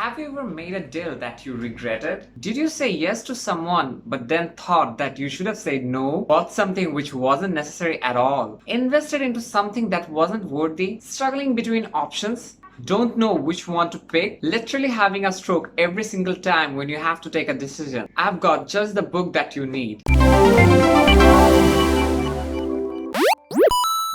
Have you ever made a deal that you regretted? Did you say yes to someone but then thought that you should have said no? Bought something which wasn't necessary at all? Invested into something that wasn't worthy? Struggling between options? Don't know which one to pick? Literally having a stroke every single time when you have to take a decision? I've got just the book that you need.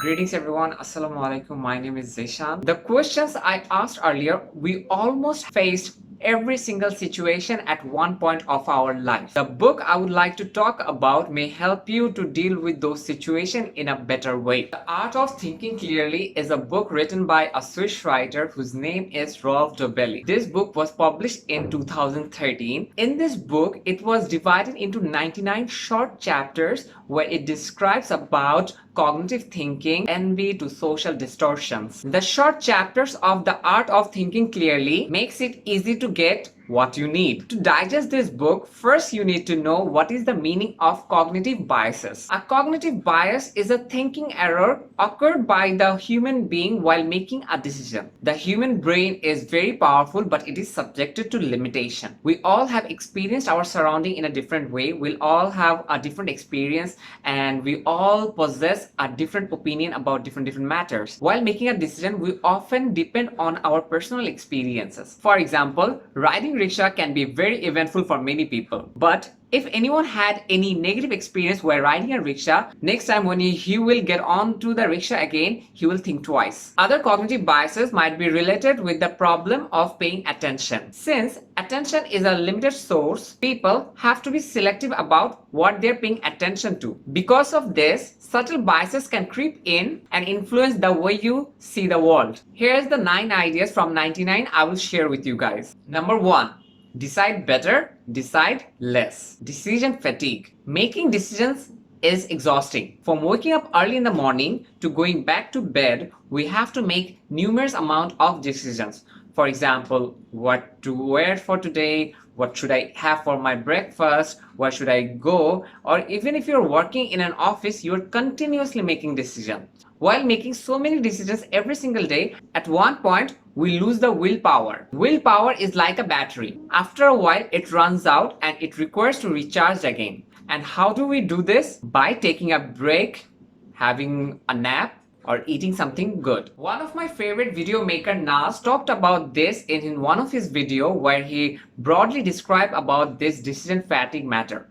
Greetings everyone, Assalamu alaikum. My name is Zeshan. The questions I asked earlier, we almost faced every single situation at one point of our life. The book I would like to talk about may help you to deal with those situations in a better way. The Art of Thinking Clearly is a book written by a Swiss writer whose name is Rolf Dobelli. This book was published in 2013. In this book, it was divided into 99 short chapters where it describes about cognitive thinking, envy to social distortions. The short chapters of The Art of Thinking Clearly makes it easy to get what you need. To digest this book, first you need to know what is the meaning of cognitive biases. A cognitive bias is a thinking error occurred by the human being while making a decision. The human brain is very powerful, but it is subjected to limitation. We all have experienced our surrounding in a different way. We'll all have a different experience and we all possess a different opinion about different matters. While making a decision, we often depend on our personal experiences. For example, riding rickshaw can be very eventful for many people. But if anyone had any negative experience while riding a rickshaw, next time when he will get onto the rickshaw again, he will think twice. Other cognitive biases might be related with the problem of paying attention. Since attention is a limited source, people have to be selective about what they're paying attention to. Because of this, subtle biases can creep in and influence the way you see the world. Here's the 9 ideas from 99 I will share with you guys. Number 1. Decide better, decide less. Decision fatigue. Making decisions is exhausting. From waking up early in the morning to going back to bed, we have to make numerous amount of decisions. For example, what to wear for today, what should I have for my breakfast, where should I go, or even if you're working in an office, you're continuously making decisions. While making so many decisions every single day, at one point, we lose the willpower. Willpower is like a battery. After a while, it runs out and it requires to recharge again. And how do we do this? By taking a break, having a nap, or eating something good. One of my favorite video maker Nas talked about this in one of his video where he broadly described about this decision fatigue matter.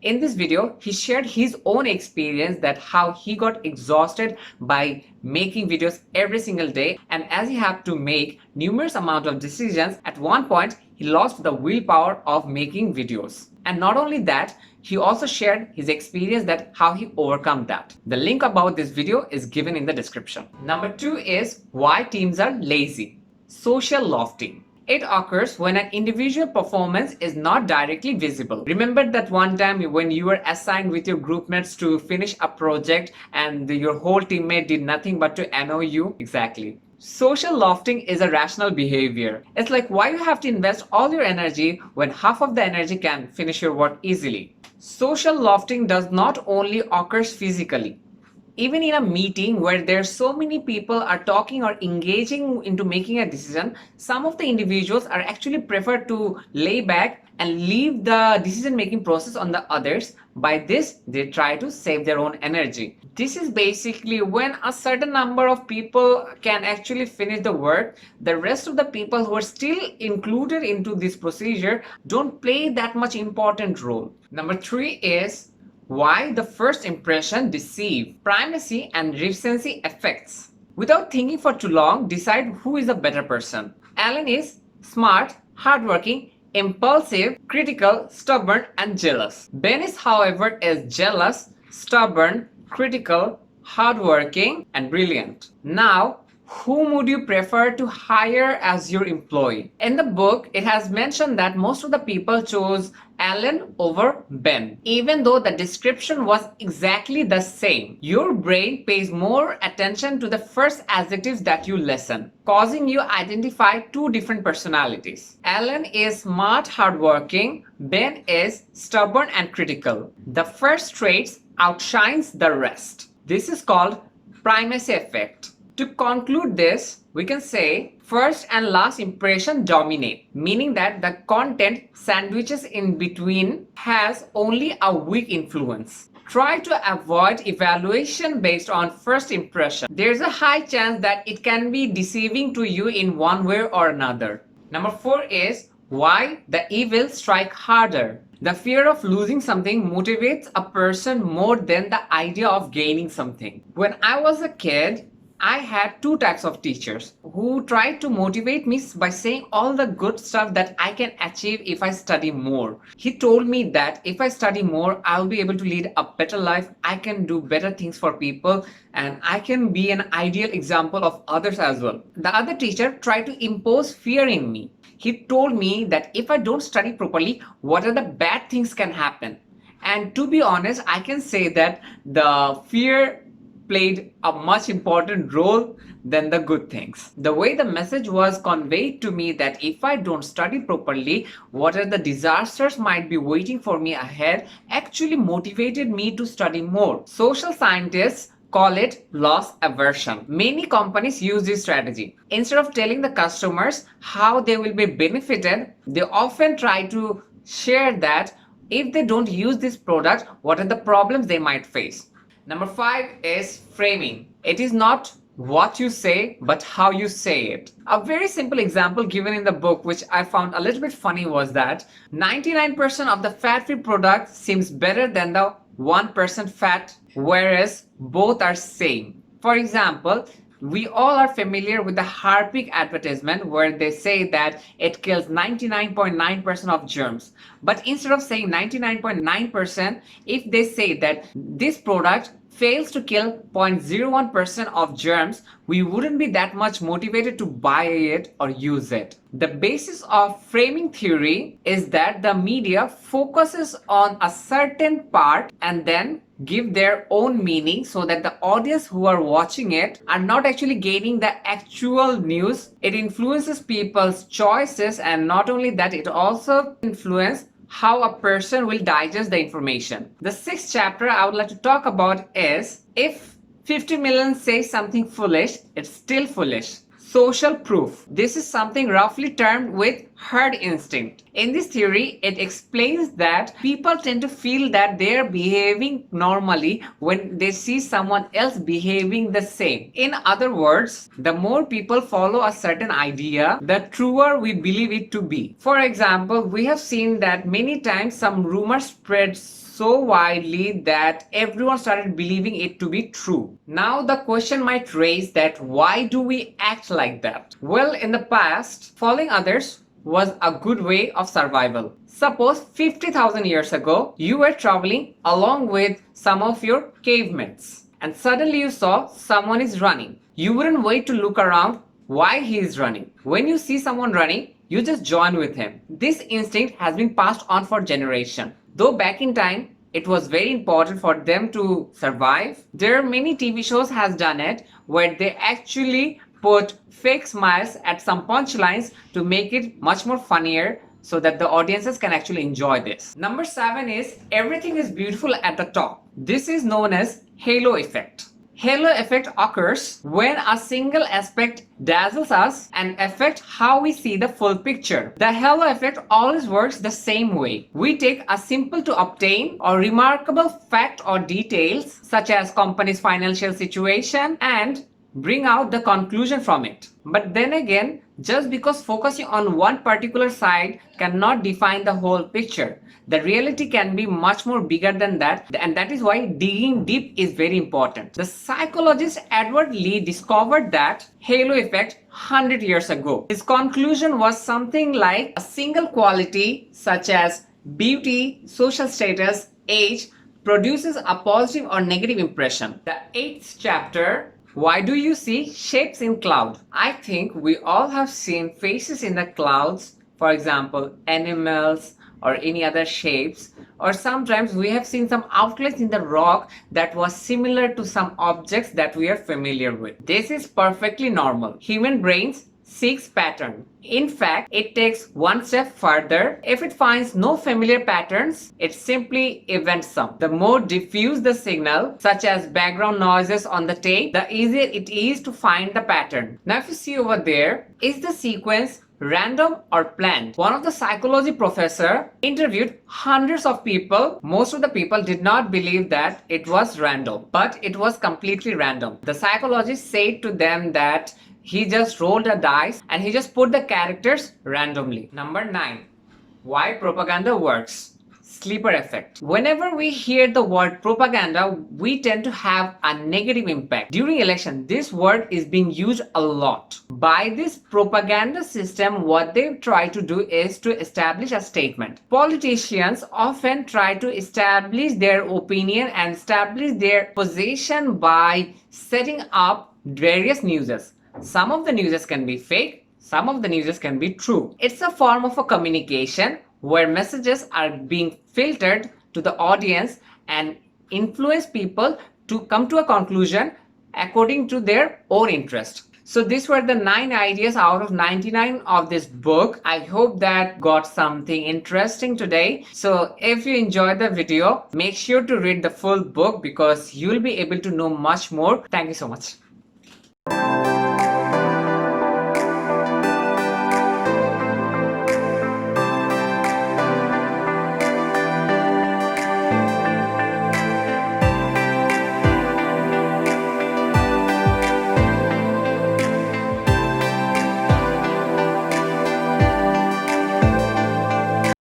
In this video, he shared his own experience that how he got exhausted by making videos every single day, and as he had to make numerous amount of decisions, at one point he lost the willpower of making videos. And not only that, he also shared his experience that how he overcome that. The link about this video is given in the description. Number 2 is why teams are lazy. Social lofting. It occurs when an individual performance is not directly visible. Remember that one time when you were assigned with your group mates to finish a project and your whole teammate did nothing but to annoy you? Exactly. Social lofting is a rational behavior. It's like why you have to invest all your energy when half of the energy can finish your work easily. Social lofting does not only occurs physically. Even in a meeting where there's so many people are talking or engaging into making a decision, some of the individuals are actually prefer to lay back and leave the decision making process on the others. By this, they try to save their own energy. This is basically when a certain number of people can actually finish the work, the rest of the people who are still included into this procedure don't play that much important role. Number 3 is why the first impression deceive. Primacy and recency effects. Without thinking for too long, decide who is a better person. Alan is smart, hardworking, impulsive, critical, stubborn, and jealous. Ben is, however, is jealous, stubborn, critical, hardworking, and brilliant. Now, whom would you prefer to hire as your employee? In the book, it has mentioned that most of the people chose Alan over Ben. Even though the description was exactly the same, your brain pays more attention to the first adjectives that you listen, causing you identify 2 different personalities. Alan is smart, hardworking. Ben is stubborn and critical. The first traits outshines the rest. This is called primacy effect. To conclude this, we can say first and last impression dominate, meaning that the content sandwiches in between has only a weak influence. Try to avoid evaluation based on first impression. There's a high chance that it can be deceiving to you in one way or another. Number 4 is why the evil strike harder. The fear of losing something motivates a person more than the idea of gaining something. When I was a kid, I had two types of teachers who tried to motivate me by saying all the good stuff that I can achieve if I study more. He told me that if I study more, I'll be able to lead a better life, I can do better things for people, and I can be an ideal example of others as well. The other teacher tried to impose fear in me. He told me that if I don't study properly, what are the bad things can happen. And to be honest, I can say that the fear played a much important role than the good things. The way the message was conveyed to me that if I don't study properly, what are the disasters might be waiting for me ahead actually motivated me to study more. Social scientists call it loss aversion. Many companies use this strategy. Instead of telling the customers how they will be benefited, they often try to share that if they don't use this product, what are the problems they might face. Number 5 is framing. It is not what you say, but how you say it. A very simple example given in the book, which I found a little bit funny, was that 99% of the fat-free product seems better than the 1% fat, whereas both are same. For example, we all are familiar with the Harpic advertisement where they say that it kills 99.9% of germs. But instead of saying 99.9%, if they say that this product fails to kill 0.01% of germs, we wouldn't be that much motivated to buy it or use it. The basis of framing theory is that the media focuses on a certain part and then give their own meaning so that the audience who are watching it are not actually gaining the actual news. It influences people's choices, and not only that, it also influences how a person will digest the information. The 6th chapter I would like to talk about is if 50 million say something foolish, it's still foolish. Social proof. This is something roughly termed with herd instinct. In this theory, it explains that people tend to feel that they are behaving normally when they see someone else behaving the same. In other words, the more people follow a certain idea, the truer we believe it to be. For example, we have seen that many times some rumors spread so widely that everyone started believing it to be true. Now the question might raise that why do we act like that? Well, in the past, following others was a good way of survival. Suppose 50,000 years ago, you were traveling along with some of your cavemates and suddenly you saw someone is running. You wouldn't wait to look around why he is running. When you see someone running, you just join with him. This instinct has been passed on for generations. Though back in time, it was very important for them to survive. There are many TV shows has done it where they actually put fake smiles at some punchlines to make it much more funnier so that the audiences can actually enjoy this. Number 7 is everything is beautiful at the top. This is known as halo effect. Halo effect occurs when a single aspect dazzles us and affects how we see the full picture. The halo effect always works the same way. We take a simple to obtain or remarkable fact or details such as company's financial situation and bring out the conclusion from it. But then again, just because focusing on one particular side cannot define the whole picture. The reality can be much more bigger than that, and that is why digging deep is very important. The psychologist Edward Lee discovered that halo effect 100 years ago. His conclusion was something like a single quality such as beauty, social status, age produces a positive or negative impression. The 8th chapter, why do you see shapes in cloud? I think we all have seen faces in the clouds, for example, animals or any other shapes, or sometimes we have seen some outlines in the rock that was similar to some objects that we are familiar with. This is perfectly normal. Human brains seeks pattern. In fact, it takes one step further. If it finds no familiar patterns, it simply invents some. The more diffuse the signal, such as background noises on the tape, the easier it is to find the pattern. Now, if you see over there, is the sequence random or planned? One of the psychology professor interviewed hundreds of people. Most of the people did not believe that it was random, but it was completely random. The psychologist said to them that he just rolled a dice and he just put the characters randomly. Number 9. Why propaganda works. Sleeper effect. Whenever we hear the word propaganda, we tend to have a negative impact. During election, this word is being used a lot. By this propaganda system, what they try to do is to establish a statement. Politicians often try to establish their opinion and establish their position by setting up various newses. Some of the newses can be fake, some of the newses can be true. It's a form of a communication where messages are being filtered to the audience and influence people to come to a conclusion according to their own interest. So these were the 9 ideas out of 99 of this book. I hope that got something interesting today. So if you enjoyed the video, make sure to read the full book because you'll be able to know much more. Thank you so much.